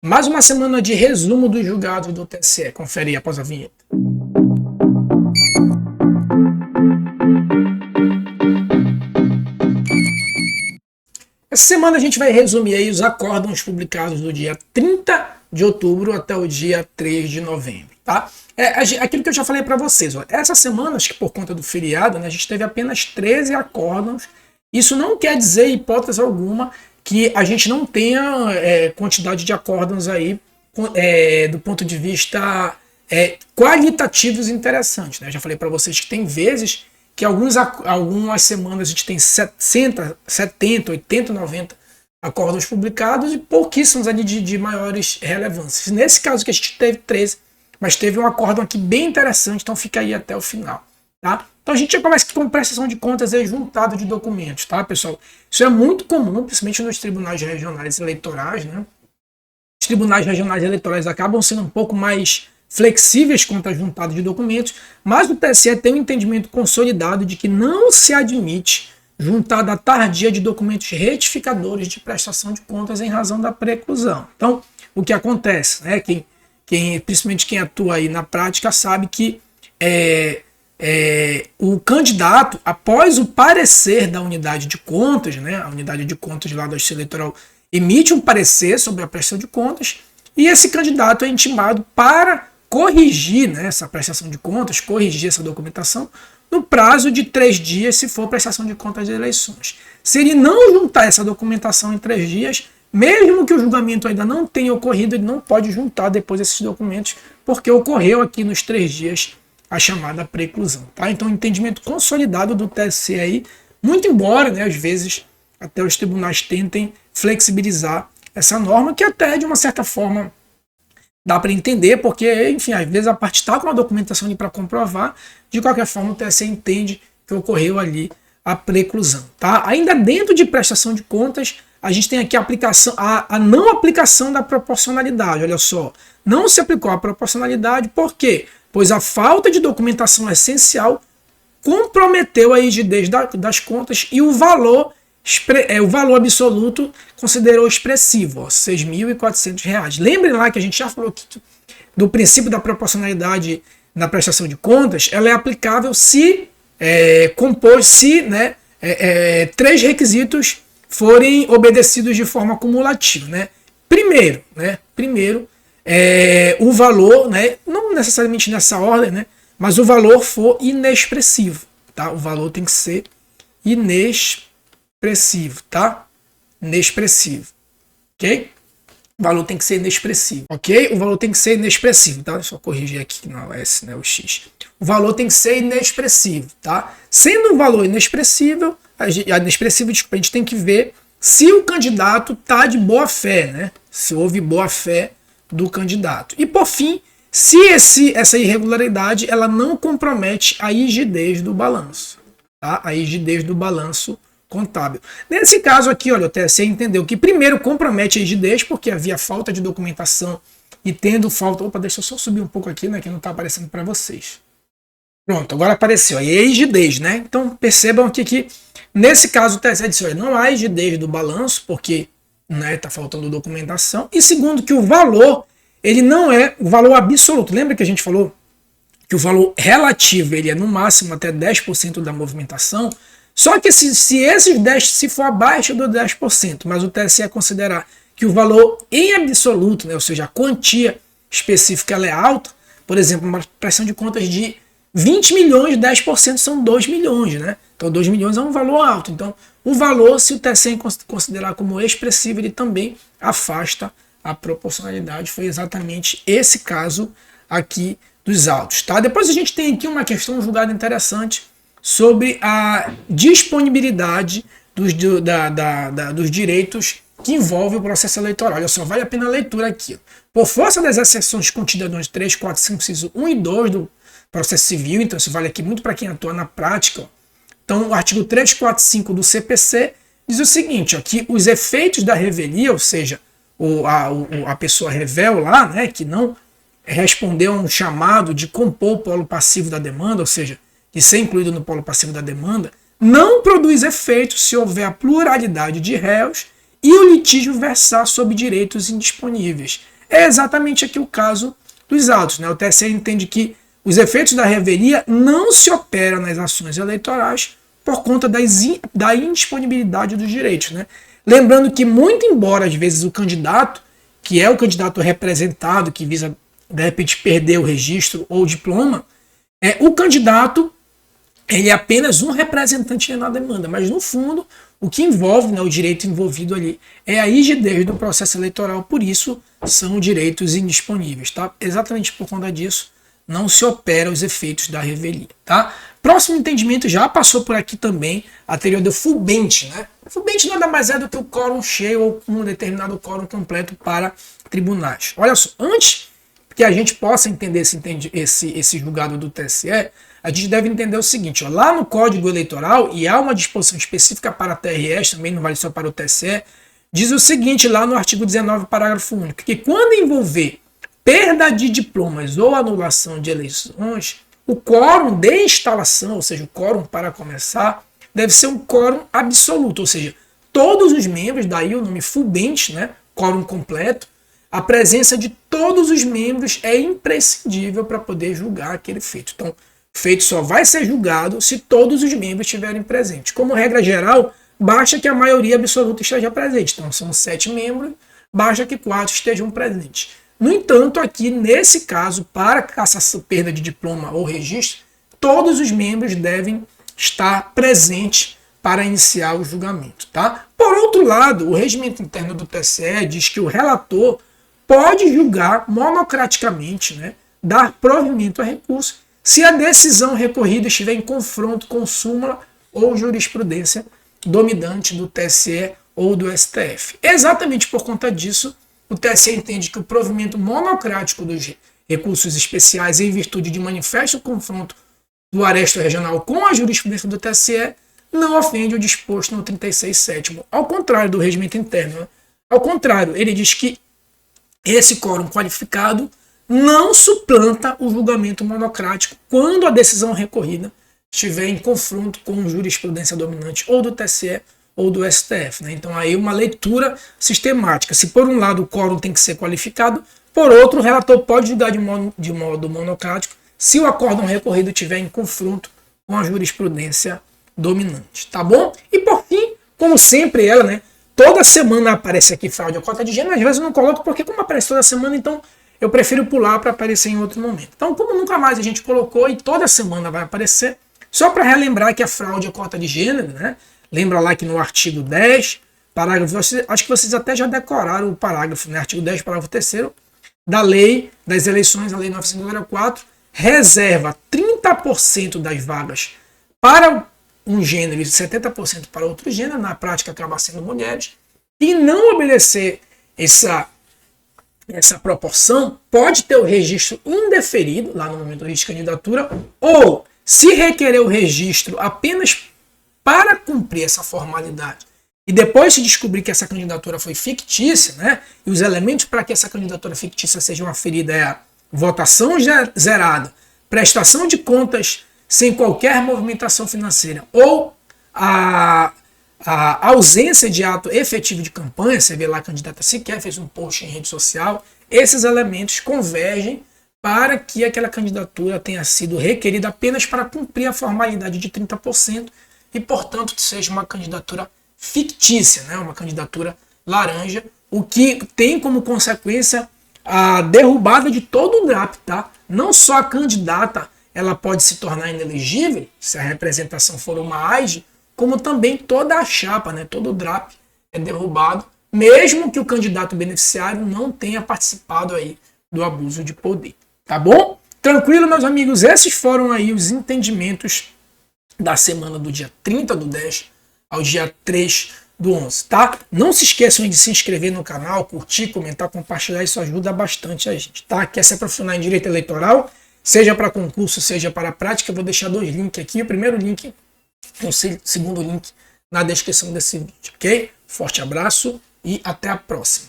Mais uma semana de resumo dos julgados do TSE. Confere aí após a vinheta. Essa semana a gente vai resumir aí os acórdãos publicados do dia 30 de outubro até o dia 3 de novembro, tá? Aquilo que eu já falei para vocês, ó, essa semana, acho que por conta do feriado, né, a gente teve apenas 13 acórdãos. Isso não quer dizer, em hipótese alguma, que a gente não tenha quantidade de acórdãos aí do ponto de vista qualitativos interessantes, né? Eu já falei para vocês que tem vezes que algumas semanas a gente tem 60, 70, 80, 90 acórdãos publicados e pouquíssimos ali de maiores relevâncias. Nesse caso que a gente teve 13, mas teve um acórdão aqui bem interessante, então fica aí até o final, tá? Então a gente já começa com prestação de contas e juntado de documentos, tá, pessoal? Isso é muito comum, principalmente nos tribunais regionais eleitorais, né? Os tribunais regionais eleitorais acabam sendo um pouco mais flexíveis quanto a juntado de documentos, mas o TSE tem um entendimento consolidado de que não se admite juntada tardia de documentos retificadores de prestação de contas em razão da preclusão. Então, o que acontece, né? Principalmente quem atua aí na prática sabe que o candidato, após o parecer da unidade de contas, né, a unidade de contas lá da Justiça Eleitoral emite um parecer sobre a prestação de contas e esse candidato é intimado para corrigir, né, essa prestação de contas, corrigir essa documentação no prazo de 3 dias, se for prestação de contas de eleições. Se ele não juntar essa documentação em 3 dias, mesmo que o julgamento ainda não tenha ocorrido, ele não pode juntar depois esses documentos, porque ocorreu aqui nos 3 dias a chamada preclusão. Tá? Então, o entendimento consolidado do TSE aí, muito embora, né, às vezes, até os tribunais tentem flexibilizar essa norma, que até, de uma certa forma, dá para entender, porque, enfim, às vezes a parte está com a documentação ali para comprovar, de qualquer forma o TSE entende que ocorreu ali a preclusão. Tá? Ainda dentro de prestação de contas, a gente tem aqui a não aplicação da proporcionalidade. Olha só, não se aplicou a proporcionalidade, por quê? Pois a falta de documentação essencial comprometeu a rigidez das contas e o valor absoluto considerou expressivo, R$ 6.400. Lembrem lá que a gente já falou que do princípio da proporcionalidade na prestação de contas, ela é aplicável se né, 3 requisitos forem obedecidos de forma cumulativa. Né? Primeiro, o valor, né, não necessariamente nessa ordem, né, mas o valor for inexpressivo. Tá? O valor tem que ser inexpressivo, tá? Inexpressivo, ok? O valor tem que ser inexpressivo, ok? O valor tem que ser inexpressivo, tá? Deixa eu corrigir aqui, não é S, né? O X. O valor tem que ser inexpressivo, tá? Sendo um valor inexpressivo, a gente tem que ver se o candidato tá de boa fé, né? Se houve boa fé do candidato. E por fim, se essa irregularidade ela não compromete a rigidez do balanço, tá? A rigidez do balanço contábil. Nesse caso aqui, olha, o TSE entendeu que primeiro compromete a rigidez, porque havia falta de documentação e tendo falta... Opa, deixa eu só subir um pouco aqui, né, que não está aparecendo para vocês. Pronto, agora apareceu. Aí é rigidez, né? Então percebam aqui que nesse caso o TSE disse, olha, não há rigidez do balanço, porque está faltando documentação. E segundo, que o valor, ele não é o valor absoluto. Lembra que a gente falou que o valor relativo ele é no máximo até 10% da movimentação? Só que se esses 10, se for abaixo do 10%, mas o TSE considerar que o valor em absoluto, né, ou seja, a quantia específica ela é alta, por exemplo, uma prestação de contas de 20 milhões, 10% são 2 milhões, né? Então 2 milhões é um valor alto. Então o valor, se o TSE considerar como expressivo, ele também afasta a proporcionalidade. Foi exatamente esse caso aqui dos autos. Tá? Depois a gente tem aqui uma questão julgada interessante sobre a disponibilidade dos direitos que envolvem o processo eleitoral. Olha só, vale a pena a leitura aqui. Por força das exceções contidas nos 3, 4, 5, inciso 1 e 2 do processo civil, então isso vale aqui muito para quem atua na prática. Ó. Então, o artigo 345 do CPC diz o seguinte, ó, que os efeitos da revelia, ou seja, a pessoa revel lá, né, que não respondeu a um chamado de compor o polo passivo da demanda, ou seja, de ser incluído no polo passivo da demanda, não produz efeito se houver a pluralidade de réus e o litígio versar sobre direitos indisponíveis. É exatamente aqui o caso dos autos, né? O TSE entende que os efeitos da revelia não se operam nas ações eleitorais por conta da indisponibilidade dos direitos, né? Lembrando que, muito embora às vezes o candidato, que é o candidato representado, que visa de repente perder o registro ou o diploma, o candidato ele é apenas um representante na demanda, mas no fundo o que envolve, né, o direito envolvido ali é a rigidez do processo eleitoral, por isso são direitos indisponíveis, tá? Exatamente por conta disso não se opera os efeitos da revelia, tá? Próximo entendimento já passou por aqui também, a teoria do Fubente, né? O Fubente nada mais é do que o quórum cheio ou um determinado quórum completo para tribunais. Olha só, antes que a gente possa entender esse julgado do TSE, a gente deve entender o seguinte, ó, lá no Código Eleitoral, e há uma disposição específica para TRS, também não vale só para o TSE, diz o seguinte lá no artigo 19, parágrafo único, que quando envolver perda de diplomas ou anulação de eleições, o quórum de instalação, ou seja, o quórum para começar, deve ser um quórum absoluto, ou seja, todos os membros, daí o nome Fubente, né, quórum completo, a presença de todos os membros é imprescindível para poder julgar aquele feito. Então, o feito só vai ser julgado se todos os membros estiverem presentes. Como regra geral, basta que a maioria absoluta esteja presente. Então, são 7 membros, basta que 4 estejam presentes. No entanto, aqui nesse caso, para cassação, perda de diploma ou registro, todos os membros devem estar presentes para iniciar o julgamento, tá? Por outro lado, o regimento interno do TSE diz que o relator pode julgar monocraticamente, né, dar provimento a recurso, se a decisão recorrida estiver em confronto com súmula ou jurisprudência dominante do TSE ou do STF. Exatamente por conta disso, o TSE entende que o provimento monocrático dos recursos especiais em virtude de manifesto confronto do aresto regional com a jurisprudência do TSE não ofende o disposto no 36.7º, ao contrário do regimento interno. Né? Ao contrário, ele diz que esse quórum qualificado não suplanta o julgamento monocrático quando a decisão recorrida estiver em confronto com jurisprudência dominante ou do TSE ou do STF. Né? Então aí uma leitura sistemática. Se por um lado o quórum tem que ser qualificado, por outro o relator pode julgar de modo monocrático se o acórdão recorrido estiver em confronto com a jurisprudência dominante. Tá bom? E por fim, como sempre ela, né? Toda semana aparece aqui fraude à cota de gênero, às vezes eu não coloco porque como aparece toda semana, então eu prefiro pular para aparecer em outro momento. Então, como nunca mais a gente colocou e toda semana vai aparecer, só para relembrar que a fraude à cota de gênero, né? Lembra lá que no artigo 10, parágrafo, acho que vocês até já decoraram o parágrafo, né? Artigo 10, parágrafo 3º, da lei das eleições, a lei 904, reserva 30% das vagas para um gênero e 70% para outro gênero, na prática acaba sendo mulheres, e não obedecer essa proporção, pode ter o registro indeferido, lá no momento do registro de candidatura, ou se requerer o registro apenas para cumprir essa formalidade, e depois se descobrir que essa candidatura foi fictícia, né, e os elementos para que essa candidatura fictícia seja aferida é a votação zerada, prestação de contas sem qualquer movimentação financeira, ou a ausência de ato efetivo de campanha, você vê lá a candidata sequer fez um post em rede social, esses elementos convergem para que aquela candidatura tenha sido requerida apenas para cumprir a formalidade de 30% e, portanto, seja uma candidatura fictícia, né? Uma candidatura laranja, o que tem como consequência a derrubada de todo o DRAP, tá? Não só a candidata ela pode se tornar inelegível, se a representação for uma AIGE, como também toda a chapa, né? Todo o DRAP é derrubado, mesmo que o candidato beneficiário não tenha participado aí do abuso de poder. Tá bom? Tranquilo, meus amigos? Esses foram aí os entendimentos da semana do dia 30/10 ao dia 3/11, tá? Não se esqueçam de se inscrever no canal, curtir, comentar, compartilhar, isso ajuda bastante a gente, tá? Quer se aprofundar em direito eleitoral, seja para concurso, seja para prática, eu vou deixar 2 links aqui, o primeiro link e o segundo link na descrição desse vídeo, ok? Forte abraço e até a próxima.